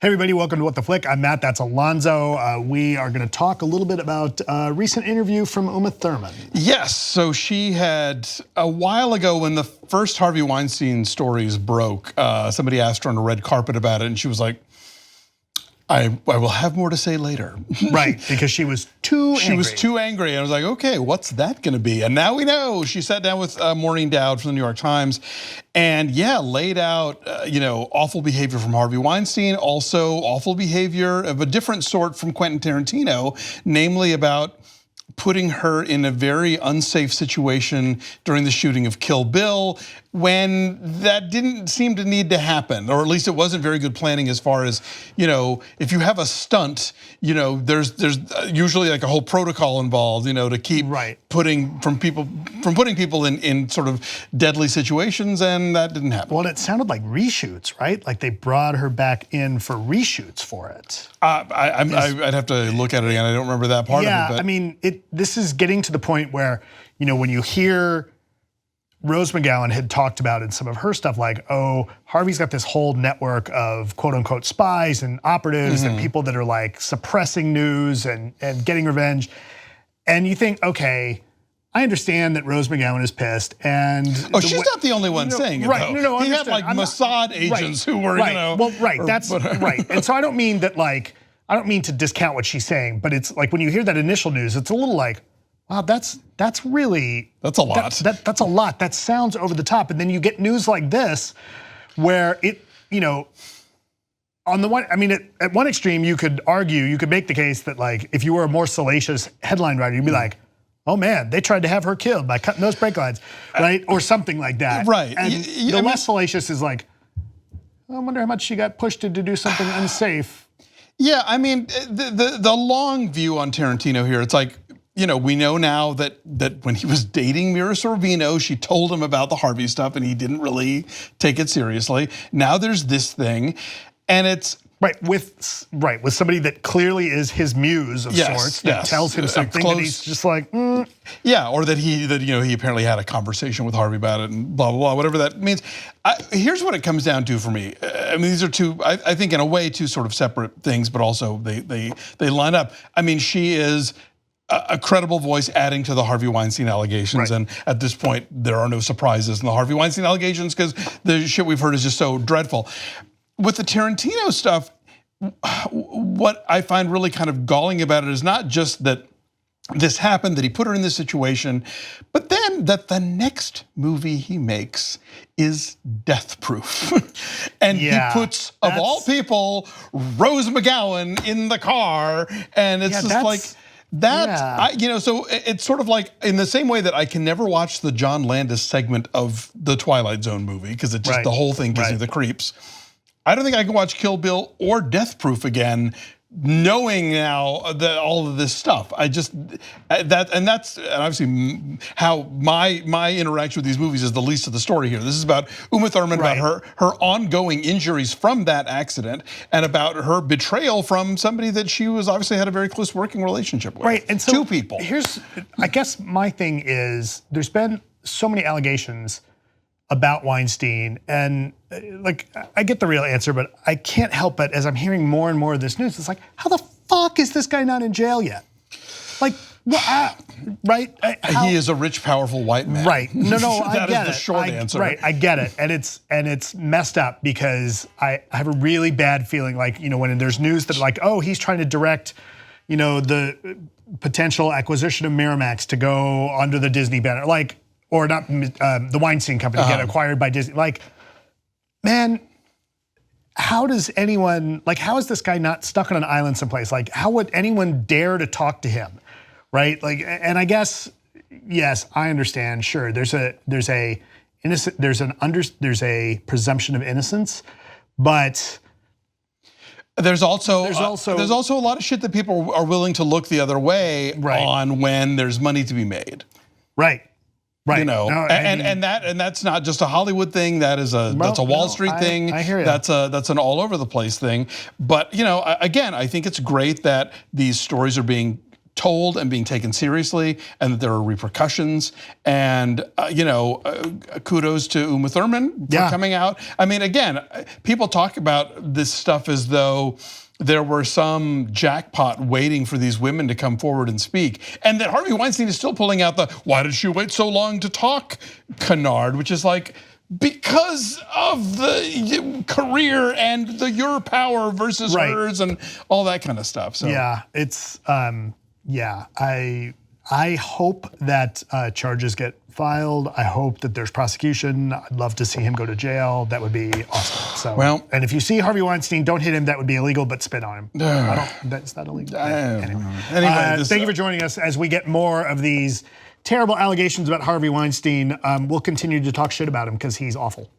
Hey everybody, welcome to What the Flick. I'm Matt, that's Alonso. We are gonna talk a little bit about a recent interview from Uma Thurman. Yes, so she had, a while ago when the first Harvey Weinstein stories broke, somebody asked her on a red carpet about it and she was like, I will have more to say later. Right, because she was too angry. She was too angry. I was like, okay, what's that gonna be? And now we know. She sat down with Maureen Dowd from the New York Times and laid out awful behavior from Harvey Weinstein, also awful behavior of a different sort from Quentin Tarantino, namely about putting her in a very unsafe situation during the shooting of Kill Bill when that didn't seem to need to happen, or at least it wasn't very good planning as far as, if you have a stunt, there's usually like a whole protocol involved, to keep putting people in sort of deadly situations, and that didn't happen. Well, it sounded like reshoots, right? Like they brought her back in for reshoots for it. I'd have to look at it again. I don't remember that part of it. Yeah, but. I mean, this is getting to the point where, when you hear Rose McGowan had talked about in some of her stuff like, oh, Harvey's got this whole network of quote unquote spies and operatives and people that are like suppressing news and getting revenge. And you think, okay, I understand that Rose McGowan is pissed, and she's not the only one saying it, right? though. No, he had like Mossad agents who were, that's right. And so I don't mean that I don't mean to discount what she's saying, but it's like when you hear that initial news, it's a little like, wow, that's a lot. That's a lot. That sounds over the top. And then you get news like this, where it, on the one, I mean, at one extreme, you could make the case that like if you were a more salacious headline writer, you'd be like, oh man, they tried to have her killed by cutting those brake lines, right? Or something like that. Right. And the less salacious is like, I wonder how much she got pushed to do something unsafe. Yeah, I mean, the long view on Tarantino here, it's like, we know now that when he was dating Mira Sorvino, she told him about the Harvey stuff and he didn't really take it seriously. Now there's this thing, and it's with somebody that clearly is his muse of sorts that tells him something that he's just like, yeah, or that he apparently had a conversation with Harvey about it and blah blah blah, whatever that means. Here's what it comes down to for me. I mean, these are two, I think in a way, two sort of separate things, but also they line up. I mean, she is a credible voice adding to the Harvey Weinstein allegations. And at this point, there are no surprises in the Harvey Weinstein allegations because the shit we've heard is just so dreadful. With the Tarantino stuff, what I find really kind of galling about it is not just that this happened, that he put her in this situation, but then that the next movie he makes is Death Proof. And he puts, of all people, Rose McGowan in the car, and it's just like, so it's sort of like in the same way that I can never watch the John Landis segment of the Twilight Zone movie because it just the whole thing gives me the creeps. I don't think I can watch Kill Bill or Death Proof again, knowing now that all of this stuff. That's obviously how my interaction with these movies is the least of the story here. This is about Uma Thurman, about her ongoing injuries from that accident, and about her betrayal from somebody that she was obviously had a very close working relationship with. Right, and so two people. I guess my thing is, there's been so many allegations about Weinstein, and like I get the real answer, but I can't help it as I'm hearing more and more of this news. It's like, how the fuck is this guy not in jail yet? Like, right? He is a rich, powerful white man. Right? No, I get it. That is the short answer. Right, I get it, and it's messed up because I have a really bad feeling, like when there's news that like, oh, he's trying to direct, the potential acquisition of Miramax to go under the Disney banner, like. Or not, the Weinstein Company get acquired by Disney. Like, man, how is this guy not stuck on an island someplace? Like, how would anyone dare to talk to him, right? Like, and I guess, yes, I understand. Sure, there's a presumption of innocence, but there's also a lot of shit that people are willing to look the other way on when there's money to be made. Right. Right. And that's not just a Hollywood thing. That's a Wall Street thing. I hear you. That's an all over the place thing. But again, I think it's great that these stories are being told and being taken seriously, and that there are repercussions. And kudos to Uma Thurman for coming out. I mean, again, people talk about this stuff as though there were some jackpot waiting for these women to come forward and speak, and that Harvey Weinstein is still pulling out the "why did she wait so long to talk" canard, which is like, because of the career and your power versus hers and all that kind of stuff. So yeah, it's I hope that charges get filed. I hope that there's prosecution. I'd love to see him go to jail. That would be awesome. So, well, and if you see Harvey Weinstein, don't hit him. That would be illegal, but spit on him. That's not illegal. Anyway, thank you for joining us as we get more of these terrible allegations about Harvey Weinstein. We'll continue to talk shit about him because he's awful.